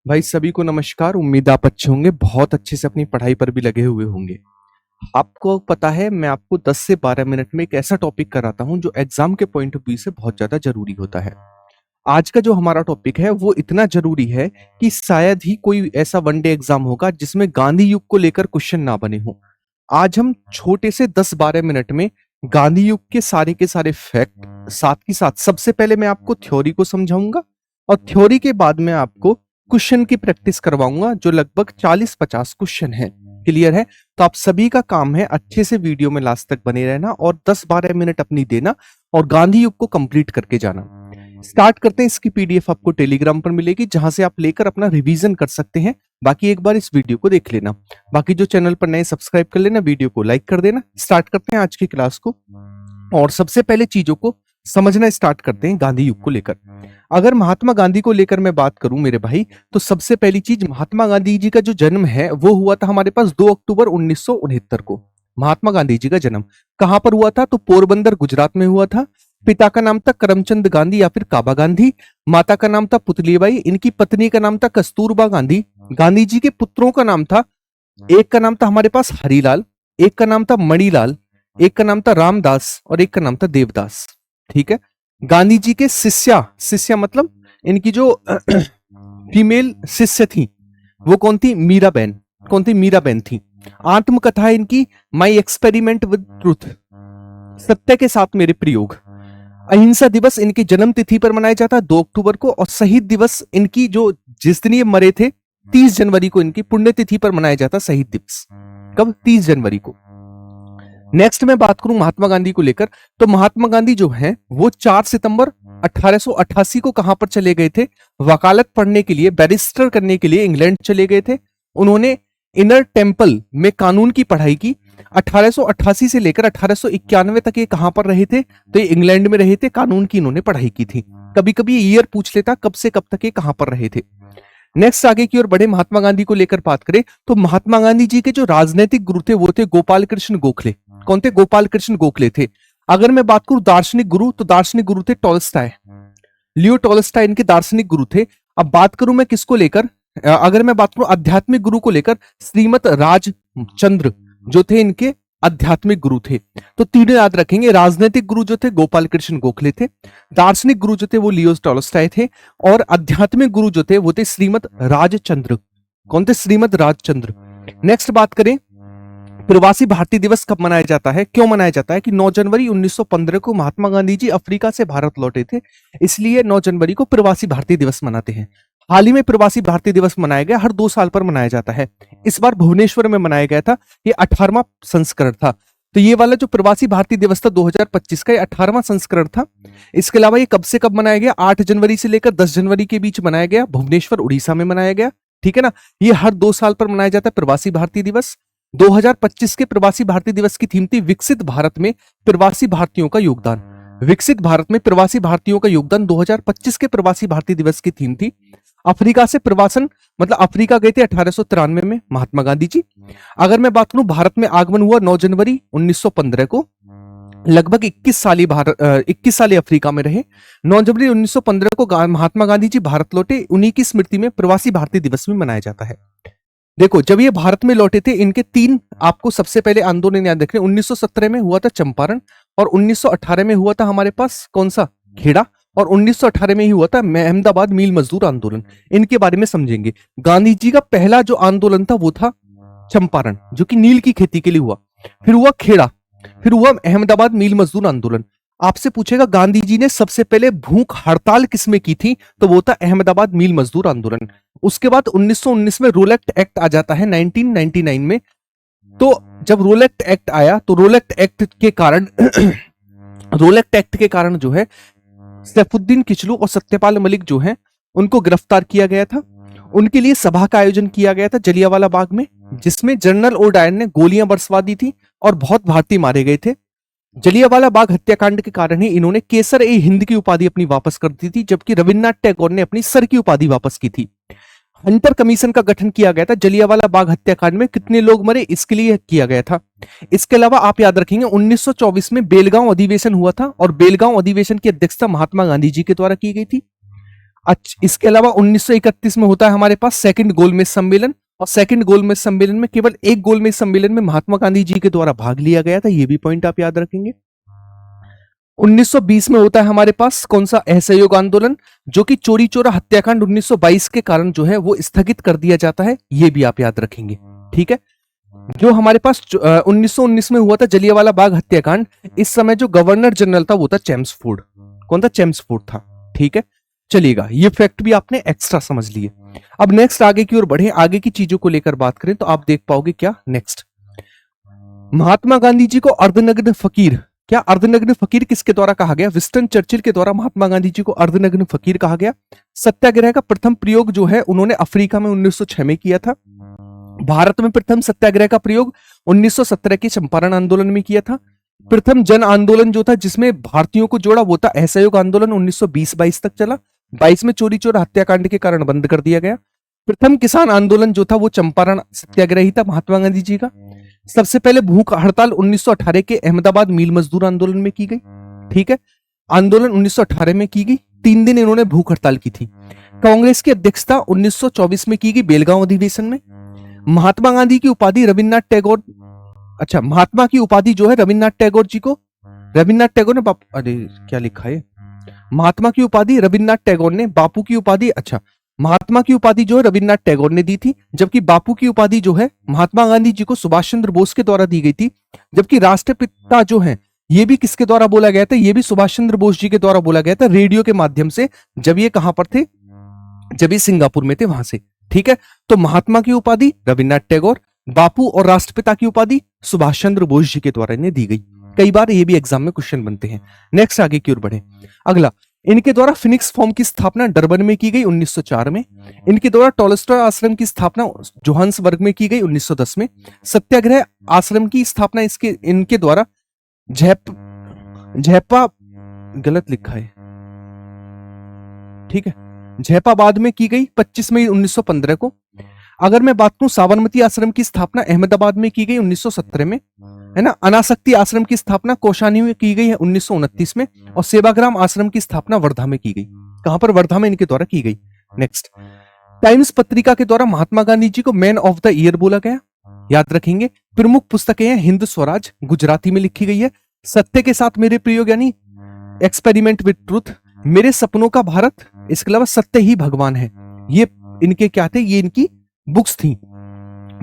भाई सभी को नमस्कार। उम्मीद आप अच्छे होंगे, बहुत अच्छे से अपनी पढ़ाई पर भी लगे हुए होंगे। आपको पता है, मैं आपको 10 से 12 मिनट में एक ऐसा टॉपिक कराता हूं जो एग्जाम के पॉइंट ऑफ व्यू से बहुत ज्यादा जरूरी होता है। आज का जो हमारा टॉपिक है वो इतना जरूरी है कि शायद ही कोई ऐसा वनडे एग्जाम होगा जिसमें गांधी युग को लेकर क्वेश्चन ना बने हो। आज हम छोटे से 10-12 मिनट में गांधी युग के सारे फैक्ट, साथ ही साथ सबसे पहले मैं आपको थ्योरी को समझाऊंगा और थ्योरी के बाद में आपको क्वेश्चन की प्रैक्टिस करवाऊंगा जो लगभग 40-50 क्वेश्चन है। क्लियर है? तो आप सभी का काम है अच्छे से वीडियो में लास्ट तक बने रहना और 10-12 मिनट अपनी देना और गांधी युग को कंप्लीट करके जाना। स्टार्ट करते हैं। इसकी पीडीएफ आपको टेलीग्राम पर मिलेगी जहां से आप लेकर अपना रिवीजन कर सकते हैं। बाकी एक बार इस वीडियो को देख लेना। बाकी जो चैनल पर नए सब्सक्राइब कर लेना, वीडियो को लाइक कर देना। स्टार्ट करते हैं आज की क्लास को और सबसे पहले चीजों को समझना स्टार्ट करते हैं गांधी युग को लेकर। अगर महात्मा गांधी को लेकर मैं बात करूं मेरे भाई, तो सबसे पहली चीज, महात्मा गांधी जी का जो जन्म है वो हुआ था हमारे पास 2 अक्टूबर 1969 को। महात्मा गांधी जी का जन्म कहां पर हुआ था? तो पोरबंदर गुजरात में हुआ था। पिता का नाम था करमचंद गांधी या फिर काबा गांधी। माता का नाम था पुतलीबाई। इनकी पत्नी का नाम था कस्तूरबा गांधी। गांधी जी के पुत्रों का नाम था, एक का नाम था हमारे पास हरिलाल, एक का नाम था मणिलाल, एक का नाम था रामदास और एक का नाम था देवदास। ठीक है। गांधी जी के शिष्या मतलब इनकी जो फीमेल शिष्य थी वो कौन थी? मीराबेन। कौन थी? मीराबेन थी। आत्मकथा है इनकी माई एक्सपेरिमेंट विद ट्रूथ, सत्य के साथ मेरे प्रयोग। अहिंसा दिवस इनकी जन्म तिथि पर मनाया जाता है 2 अक्टूबर को। और शहीद दिवस इनकी जो जिस दिन ये मरे थे 30 जनवरी को इनकी पुण्यतिथि पर मनाया जाता है शहीद दिवस। कब? 30 जनवरी को। नेक्स्ट मैं बात करूं महात्मा गांधी को लेकर, तो महात्मा गांधी जो हैं वो 4 सितंबर 1888 को कहां पर चले गए थे? वकालत पढ़ने के लिए, बैरिस्टर करने के लिए इंग्लैंड चले गए थे। उन्होंने इनर टेम्पल में कानून की पढ़ाई की। 1888 से लेकर 1891 तक ये कहां पर रहे थे? तो ये इंग्लैंड में रहे थे, कानून की इन्होंने पढ़ाई की थी। कभी कभी ईयर पूछ लेता कब से कब तक ये कहां पर रहे थे। नेक्स्ट आगे की ओर बढ़े, महात्मा गांधी को लेकर बात करें तो महात्मा गांधी जी के जो राजनीतिक गुरु थे वो थे गोपाल कृष्ण गोखले। कौन थे? गोपाल कृष्ण गोखले थे। अगर मैं बात करूं दार्शनिक गुरु, तो दार्शनिक गुरु थे टॉलस्टॉय, लियो टॉलस्टॉय इनके दार्शनिक गुरु थे। अब बात करूं मैं किसको लेकर, अगर मैं बात करूं आध्यात्मिक गुरु को लेकर, श्रीमत राजचंद्र जो थे इनके आध्यात्मिक गुरु थे। तो तीनों याद रखेंगे। राजनीतिक गुरु जो थे गोपाल कृष्ण गोखले थे, दार्शनिक गुरु जो थे वो लियो टॉलस्टॉय थे और आध्यात्मिक गुरु जो थे वो थे श्रीमत राजचंद्र। कौन थे? श्रीमत राजचंद्र। नेक्स्ट बात करें, प्रवासी भारतीय दिवस कब मनाया जाता है, क्यों मनाया जाता है? कि 9 जनवरी 1915 को महात्मा गांधी जी अफ्रीका से भारत लौटे थे, इसलिए 9 जनवरी को प्रवासी भारतीय दिवस मनाते हैं। हाल ही में प्रवासी भारतीय दिवस मनाया गया, हर 2 साल पर मनाया जाता है। इस बार भुवनेश्वर में मनाया गया था, ये 18वां संस्करण था। तो ये वाला जो प्रवासी भारतीय दिवस था 2025 का, ये 18वां संस्करण था। इसके अलावा ये कब से कब मनाया गया? 8 जनवरी से लेकर 10 जनवरी के बीच मनाया गया, भुवनेश्वर उड़ीसा में मनाया गया। ठीक है ना? ये हर 2 साल पर मनाया जाता है प्रवासी भारतीय दिवस। 2025 के प्रवासी भारतीय दिवस की थीम थी विकसित भारत में प्रवासी भारतीयों का योगदान। विकसित भारत में प्रवासी भारतीयों का योगदान 2025 के प्रवासी भारतीय दिवस की थीम थी। अफ्रीका से प्रवासन, मतलब अफ्रीका गए थे 1893 में महात्मा गांधी जी। अगर मैं बात करूं, भारत में आगमन हुआ 9 जनवरी 1915 को। लगभग 21 साल अफ्रीका में रहे। 9 जनवरी 1915 को महात्मा गांधी जी भारत लौटे। उन्हीं की स्मृति में प्रवासी भारतीय दिवस भी मनाया जाता है। देखो, जब ये भारत में लौटे थे, इनके 3 आपको सबसे पहले आंदोलन याद रखने। 1917 में हुआ था चंपारण और 1918 में हुआ था हमारे पास कौन सा? खेड़ा। और 1918 में ही हुआ था अहमदाबाद मील मजदूर आंदोलन। इनके बारे में समझेंगे। गांधी जी का पहला जो आंदोलन था वो था चंपारण, जो कि नील की खेती के लिए हुआ। फिर हुआ खेड़ा, फिर हुआ अहमदाबाद मील मजदूर आंदोलन। आपसे पूछेगा गांधी जी ने सबसे पहले भूख हड़ताल किसमें की थी, तो वो था अहमदाबाद मील मजदूर आंदोलन। उसके बाद 1919 में रोलेक्ट एक्ट आ जाता है 1999 में। तो जब रोलेक्ट एक्ट आया तो रोलेक्ट एक्ट के कारण रोलेक्ट एक्ट के कारण जो है सैफुद्दीन किचलू और सत्यपाल मलिक जो है उनको गिरफ्तार किया गया था। उनके लिए सभा का आयोजन किया गया था जलियांवाला बाग में, जिसमें जनरल ओडायन ने गोलियां बरसवा दी थी और बहुत भारतीय मारे गए थे। जलियांवाला बाग हत्याकांड के कारण ही इन्होंने केसर ए हिंद की उपाधि अपनी वापस कर दी थी, जबकि रविन्द्रनाथ टैगोर ने अपनी सर की उपाधि वापस की थी। हंटर कमीशन का गठन किया गया था। जलियांवाला बाग हत्याकांड में कितने लोग मरे इसके लिए किया गया था। इसके अलावा आप याद रखेंगे 1924 में बेलगांव अधिवेशन हुआ था और बेलगांव अधिवेशन की अध्यक्षता महात्मा गांधी जी के द्वारा की गई थी। अच्छा, इसके अलावा 1931 में होता है हमारे पास सेकंड गोलमेज सम्मेलन, और सेकंड गोलमेज सम्मेलन में केवल एक गोलमेज सम्मेलन में महात्मा गांधी जी के द्वारा भाग लिया गया था, ये भी पॉइंट आप याद रखेंगे। 1920 में होता है हमारे पास कौन सा, असहयोग आंदोलन, जो कि चोरी चोरा हत्याकांड 1922 के कारण जो है वो स्थगित कर दिया जाता है, ये भी आप याद रखेंगे। ठीक है, जो हमारे पास 1919 में हुआ था जलियांवाला बाग हत्याकांड, इस समय जो गवर्नर जनरल था वो था चेम्सफोर्ड। कौन था? चेम्सफोर्ड था। ठीक है, चलिएगा, ये फैक्ट भी आपने एक्स्ट्रा समझ लिए। अब नेक्स्ट आगे की ओर बढ़े, आगे की चीजों को लेकर बात करें तो आप देख पाओगे क्या नेक्स्ट, महात्मा गांधी जी को अर्धनग्न फकीर, क्या अर्धनग्न फकीर किसके द्वारा कहा गया? विंस्टन चर्चिल के द्वारा महात्मा गांधी जी को अर्धनग्न फकीर कहा गया। सत्याग्रह का प्रथम प्रयोग जो है उन्होंने अफ्रीका में 1906 में किया था। भारत में प्रथम सत्याग्रह का प्रयोग 1917 के चंपारण आंदोलन में किया था। प्रथम जन आंदोलन जो था जिसमें भारतीयों को जोड़ा वो था असहयोग आंदोलन, 1920-22 तक चला। 22 में चोरी चोरा हत्याकांड के कारण बंद कर दिया गया। प्रथम किसान आंदोलन जो था वो चंपारण सत्याग्रह ही था महात्मा गांधी जी का। सबसे पहले भूख हड़ताल 1918 के अहमदाबाद मील मजदूर आंदोलन में की गई। ठीक है, आंदोलन 1918 में की गई, 3 दिन इन्होंने भूख हड़ताल की थी। कांग्रेस की अध्यक्षता 1924 में की गई बेलगांव अधिवेशन में। महात्मा गांधी की उपाधि रविन्द्रनाथ टैगोर, अच्छा, महात्मा की उपाधि जो है रविन्द्रनाथ टैगोर जी को, रविन्द्रनाथ टैगोर ने अरे क्या लिखा है, महात्मा की उपाधि रविन्द्रनाथ टैगोर ने, बापू की उपाधि, अच्छा, महात्मा की उपाधि जो है रविन्द्रनाथ टैगोर ने दी थी, जबकि बापू की उपाधि जो है महात्मा गांधी जी को सुभाष चंद्र बोस के द्वारा दी गई थी। जबकि राष्ट्रपिता जो है ये भी किसके द्वारा बोला गया था? ये भी सुभाष चंद्र बोस जी के द्वारा बोला गया था, रेडियो के माध्यम से। जब ये कहां पर थे? जब ये सिंगापुर में थे, वहां से। ठीक है, तो महात्मा की उपाधि रविन्द्रनाथ टैगोर, बापू और राष्ट्रपिता की उपाधि सुभाष चंद्र बोस जी के द्वारा इन्हें दी गई। कई बार ये भी एग्जाम में क्वेश्चन बनते हैं। नेक्स्ट आगे की ओर बढ़े, अगला, इनके द्वारा फिनिक्स फॉर्म की स्थापना डरबन में की गई 1904 में। इनके द्वारा टॉलस्टॉय आश्रम की स्थापना जोहान्सबर्ग में की गई 1910 में। सत्याग्रह आश्रम की स्थापना इनके द्वारा झैपा, गलत लिखा है, ठीक है, झैपाबाद में की गई 25 मई 1915 को। अगर मैं बात करूं साबरमती आश्रम की स्थापना अहमदाबाद में की गई 1917 में, है ना। अनासक्ति आश्रम की स्थापना कौशानी में की गई है 1929 में, और सेवाग्राम आश्रम की स्थापना वर्धा में की गई। कहां पर? वर्धा में इनके द्वारा की गई। नेक्स्ट, टाइम्स पत्रिका के द्वारा महात्मा गांधी जी को मैन ऑफ द ईयर बोला गया, याद रखेंगे। प्रमुख पुस्तकें हैं हिंद स्वराज, गुजराती में लिखी गई है, सत्य के साथ मेरे प्रयोग यानी एक्सपेरिमेंट विद ट्रूथ, मेरे सपनों का भारत, इसके अलावा सत्य ही भगवान है, ये इनके क्या थे? ये इनकी बुक्स थी।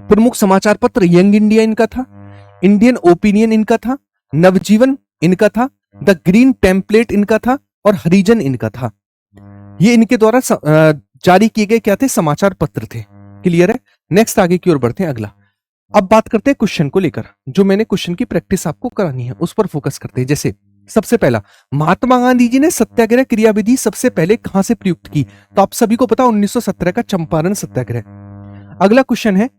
प्रमुख समाचार पत्र यंग इंडिया इनका था, इंडियन ओपिनियन इनका था, नवजीवन इनका था, द ग्रीन टेम्पलेट इनका था, और हरिजन इनका था। ये इनके द्वारा जारी किए गए क्या थे? समाचार पत्र थे। क्लियर है? नेक्स्ट आगे की ओर बढ़ते हैं। अगला, अब बात करते हैं क्वेश्चन को लेकर, जो मैंने क्वेश्चन की प्रैक्टिस आपको करानी है उस पर फोकस करते हैं। जैसे सबसे पहला, महात्मा गांधी जी ने सत्याग्रह क्रियाविधि सबसे पहले कहां से प्रयुक्त की? तो आप सभी को पता 1917 का चंपारण सत्याग्रह। अगला क्वेश्चन है,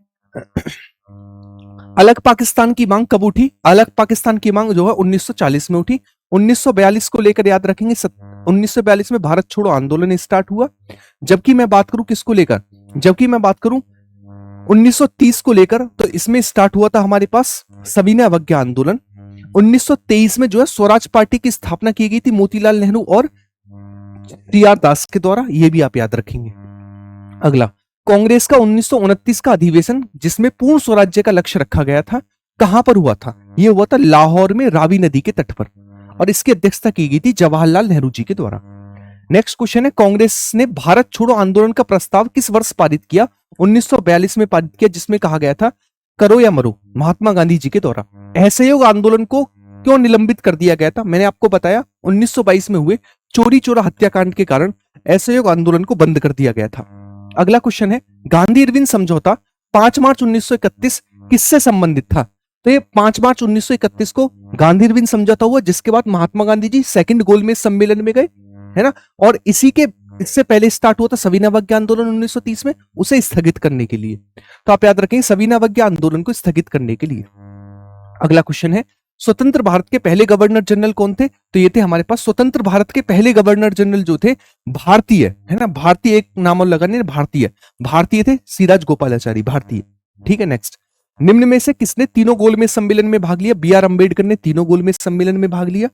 अलग पाकिस्तान की मांग कब उठी? अलग पाकिस्तान की मांग जो है 1940 में उठी। 1942 को लेकर याद रखेंगे, 1942 में भारत छोड़ो आंदोलन स्टार्ट हुआ। जबकि मैं बात करूं किसको लेकर, जबकि मैं बात करूं 1930 को लेकर, तो इसमें स्टार्ट हुआ था हमारे पास सविनय अवज्ञा आंदोलन। 1923 में जो है स्वराज पार्टी की स्थापना की गई थी मोतीलाल नेहरू और टी.आर. दास के द्वारा, ये भी आप याद रखेंगे। अगला, कांग्रेस का 1929 का अधिवेशन जिसमें पूर्ण स्वराज्य का लक्ष्य रखा गया था, कहां पर हुआ था? यह हुआ था लाहौर में रावी नदी के तट पर, और इसकी अध्यक्षता की गई थी जवाहरलाल नेहरू जी के द्वारा। नेक्स्ट क्वेश्चन है, कांग्रेस ने भारत छोड़ो आंदोलन का प्रस्ताव किस वर्ष पारित किया? 1942 में पारित किया, जिसमें कहा गया था करो या मरो, महात्मा गांधी जी के द्वारा। असहयोग आंदोलन को क्यों निलंबित कर दिया गया था? मैंने आपको बताया 1922 में हुए चोरी चोरा हत्याकांड के कारण असहयोग आंदोलन को बंद कर दिया गया था। अगला क्वेश्चन है, गांधी इरविन समझौता 5 मार्च 1931 किससे संबंधित था? तो ये 5 मार्च 1931 को गांधी इरविन समझौता हुआ, जिसके बाद महात्मा गांधी जी सेकंड गोलमेज सम्मेलन में गए, है ना। और इससे पहले स्टार्ट हुआ था सविनय अवज्ञा आंदोलन 1930 में, उसे स्थगित करने के लिए। तो आप याद रखें, सविनय अवज्ञा आंदोलन को स्थगित करने के लिए। अगला क्वेश्चन है, स्वतंत्र भारत के पहले गवर्नर जनरल कौन थे? तो ये थे हमारे पास स्वतंत्र भारत के पहले गवर्नर जनरल जो थे भारतीय, है ना, भारतीय, एक नाम और लगाने, भारतीय थे, सिराज गोपालाचारी, भारतीय। ठीक है। नेक्स्ट, निम्न में से किसने तीनों गोलमेज सम्मेलन में भाग लिया? बी आर अम्बेडकर ने तीनों गोलमेज सम्मेलन में भाग लिया।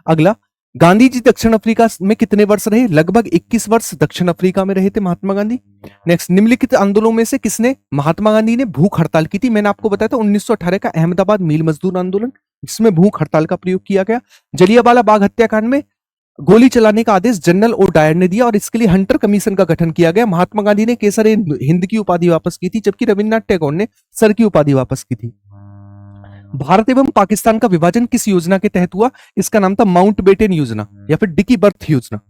अगला, गांधी जी दक्षिण अफ्रीका में कितने वर्ष रहे? लगभग 21 वर्ष दक्षिण अफ्रीका में रहे थे महात्मा गांधी। नेक्स्ट, निम्नलिखित आंदोलनों में से किसने महात्मा गांधी ने भूख हड़ताल की थी? मैंने आपको बताया था 1918 का अहमदाबाद मील मजदूर आंदोलन, जिसमें भूख हड़ताल का प्रयोग किया गया। जलियांवाला बाग हत्याकांड में गोली चलाने का आदेश जनरल ओ डायर ने दिया और इसके लिए हंटर कमीशन का गठन किया गया। महात्मा गांधी ने केसर हिंद की उपाधि वापस की थी, जबकि रविन्द्रनाथ टैगोर ने सर की उपाधि वापस की थी। भारत एवं पाकिस्तान का विभाजन किस योजना के तहत हुआ? इसका नाम था माउंटबेटन योजना या फिर डिकी बर्थ योजना।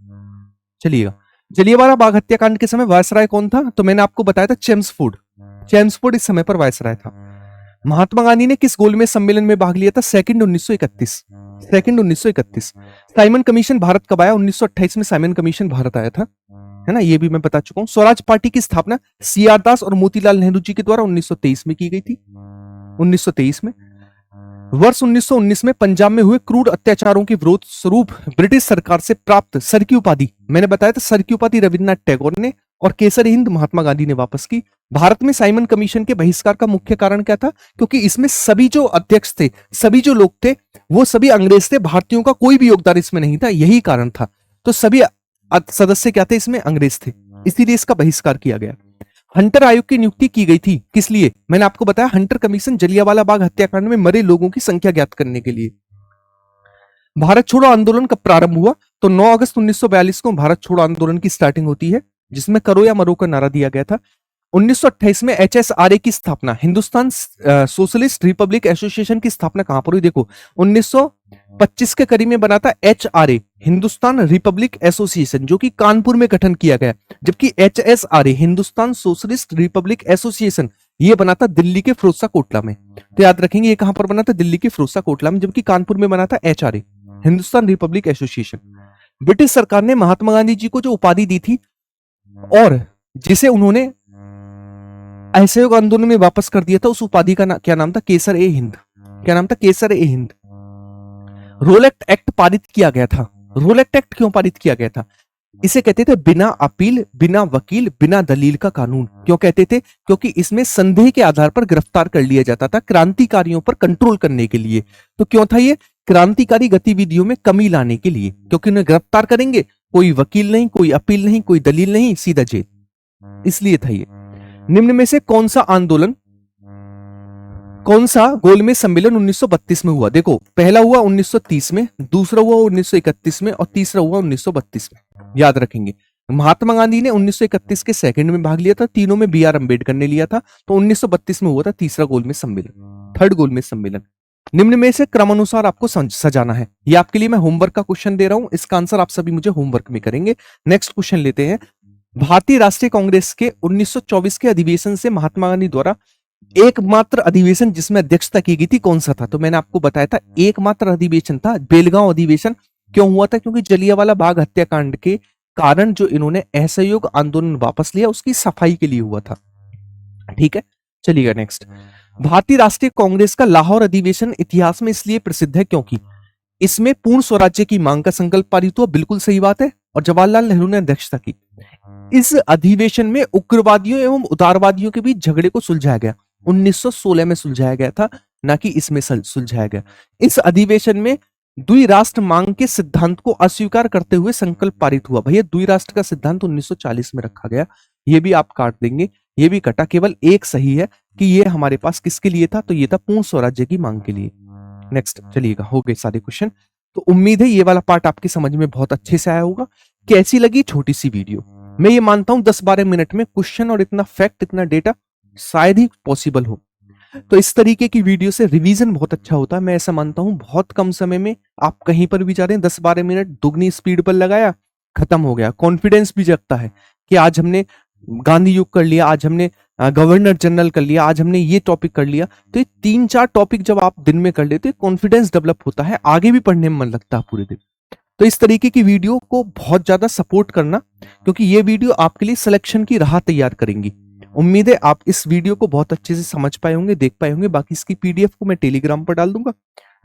चलिएगा, जलियांवाला बाग हत्याकांड के समय वायसराय कौन था? तो मैंने आपको बताया था चेम्सफोर्ड। चेम्सफोर्ड इस समय पर वायसराय था। महात्मा गांधी ने किस गोलमेज सम्मेलन में भाग लिया था? सेकंड 1931। साइमन कमीशन भारत कब आया? 1928 में साइमन कमीशन भारत आया था, है ना, ये भी मैं बता चुका हूं। स्वराज पार्टी की स्थापना सीआर दास और मोतीलाल नेहरू जी के द्वारा 1923 में की गई थी। 1923 में। वर्ष 1919 में पंजाब में हुए क्रूर अत्याचारों के विरोध स्वरूप ब्रिटिश सरकार से प्राप्त सर की उपाधि, मैंने बताया था सर की उपाधि रविन्द्रनाथ टैगोर ने और केसर हिंद महात्मा गांधी ने वापस की। भारत में साइमन कमीशन के बहिष्कार का मुख्य कारण क्या था? क्योंकि इसमें सभी जो अध्यक्ष थे, सभी जो लोग थे, वो सभी अंग्रेज थे, भारतीयों का कोई भी योगदान इसमें नहीं था, यही कारण था। तो सभी सदस्य क्या थे इसमें? अंग्रेज थे, इसीलिए इसका बहिष्कार किया गया। हंटर आयोग की नियुक्ति की गई थी किस लिए? मैंने आपको बताया हंटर कमीशन जलियांवाला बाग हत्याकांड में मरे लोगों की संख्या ज्ञात करने के लिए। भारत छोड़ो आंदोलन कब प्रारंभ हुआ? तो 9 अगस्त 1942 को भारत छोड़ो आंदोलन की स्टार्टिंग होती है, जिसमें करो या मरो का नारा दिया गया था। 1928 में एचएसआरए की स्थापना, हिंदुस्तान सोशलिस्ट रिपब्लिक एसोसिएशन की स्थापना कहां पर हुई? देखो 1925 के करीब में बना था एचआरए, हिंदुस्तान रिपब्लिक एसोसिएशन, जो कि कानपुर में गठन किया गया, जबकि HSRA, Hindustan socialist Republic association, ये बना था दिल्ली के फिरोजशाह कोटला में। तो याद रखेंगे ये कहां पर बना था? दिल्ली के फिरोजशाह कोटला में, जबकि कानपुर में बना था HRA, Hindustan Republic association. British सरकार ने महात्मा गांधी जी को जो उपाधि दी थी और जिसे उन्होंने असहयोग आंदोलन में वापस कर दिया था, उस उपाधि का क्या नाम था? केसर ए हिंद। क्या नाम था? केसर ए हिंद। रोलेक्ट एक्ट पारित किया गया था। रोलेक्ट एक्ट क्यों पारित किया गया था? इसे कहते थे बिना अपील, बिना वकील, बिना दलील का कानून। क्यों कहते थे? क्योंकि इसमें संदेह के आधार पर गिरफ्तार कर लिया जाता था, क्रांतिकारियों पर कंट्रोल करने के लिए। तो क्यों था ये? क्रांतिकारी गतिविधियों में कमी लाने के लिए, क्योंकि उन्हें गिरफ्तार करेंगे, कोई वकील नहीं, कोई अपील नहीं, कोई दलील नहीं, सीधा जेल, इसलिए था ये। निम्न में से कौन सा आंदोलन, कौन सा गोलमेज सम्मेलन 1932 में हुआ? देखो पहला हुआ 1930 में, दूसरा हुआ 1931 में और तीसरा हुआ 1932 में। याद रखेंगे महात्मा गांधी ने 1931 के सेकंड में भाग लिया था, तीनों में बी आर अम्बेडकर ने लिया था, तो 1932 में हुआ था तीसरा गोलमेज सम्मेलन, थर्ड गोलमेज सम्मेलन। निम्न में से क्रमानुसार आपको सजाना है। ये आपके लिए मैं होमवर्क का क्वेश्चन दे रहा हूं, इसका आंसर आप सभी मुझे होमवर्क में करेंगे। नेक्स्ट क्वेश्चन लेते हैं। भारतीय राष्ट्रीय कांग्रेस के 1924 के अधिवेशन से महात्मा गांधी द्वारा एकमात्र अधिवेशन जिसमें अध्यक्षता की गई थी कौन सा था? तो मैंने आपको बताया था एकमात्र अधिवेशन था बेलगांव अधिवेशन। क्यों हुआ था? क्योंकि जलियांवाला बाग हत्याकांड के कारण जो इन्होंने असहयोग आंदोलन वापस लिया, उसकी सफाई के लिए हुआ था। ठीक है, चलिएगा नेक्स्ट। भारतीय राष्ट्रीय कांग्रेस का लाहौर अधिवेशन इतिहास में इसलिए प्रसिद्ध है क्योंकि इसमें पूर्ण स्वराज्य की मांग का संकल्प पारित हुआ, बिल्कुल सही बात है, और जवाहरलाल नेहरू ने अध्यक्षता की। इस अधिवेशन में उग्रवादियों एवं उदारवादियों के बीच झगड़े को सुलझाया गया, 1916 में सुलझाया गया था, ना कि इसमें सुलझाया गया। इस अधिवेशन में द्विराष्ट्र मांग के सिद्धांत को अस्वीकार करते हुए संकल्प पारित हुआ। भैया द्विराष्ट्र का सिद्धांत 1940 में रखा गया, ये भी आप काट देंगे, ये भी कटा, केवल एक सही है कि ये हमारे पास किसके लिए था? तो ये था पूर्ण स्वराज्य की मांग के लिए। नेक्स्ट चलिएगा, हो गए सारे क्वेश्चन। तो उम्मीद है ये वाला पार्ट आपके समझ में बहुत अच्छे से आया होगा। कैसी लगी छोटी सी वीडियो? मैं ये मानता हूं 10-12 मिनट में क्वेश्चन और इतना फैक्ट, इतना डेटा शायद ही पॉसिबल हो। तो इस तरीके की वीडियो से रिवीजन बहुत अच्छा होता है, मैं ऐसा मानता हूं। बहुत कम समय में आप कहीं पर भी जा रहे हैं, 10-12 मिनट दुगनी स्पीड पर लगाया, खत्म हो गया। कॉन्फिडेंस भी जगता है कि आज हमने गांधी युग कर लिया, आज हमने गवर्नर जनरल कर लिया, आज हमने ये टॉपिक कर लिया। तो ये 3-4 टॉपिक जब आप दिन में कर लेते, कॉन्फिडेंस डेवलप होता है, आगे भी पढ़ने में मन लगता है पूरे दिन। तो इस तरीके की वीडियो को बहुत ज्यादा सपोर्ट करना, क्योंकि ये वीडियो आपके लिए सिलेक्शन की राह तैयार करेंगी। उम्मीद है आप इस वीडियो को बहुत अच्छे से समझ पाए होंगे, देख पाए होंगे। बाकी इसकी पीडीएफ को मैं टेलीग्राम पर डाल दूंगा,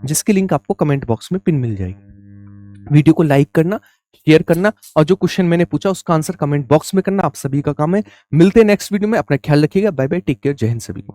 जिसकी लिंक आपको कमेंट बॉक्स में पिन मिल जाएगी। वीडियो को लाइक करना, शेयर करना, और जो क्वेश्चन मैंने पूछा उसका आंसर कमेंट बॉक्स में करना आप सभी का काम है। मिलते हैं नेक्स्ट वीडियो में, अपना ख्याल रखिएगा। बाय बाय, टेक केयर, जय हिंद सभी को।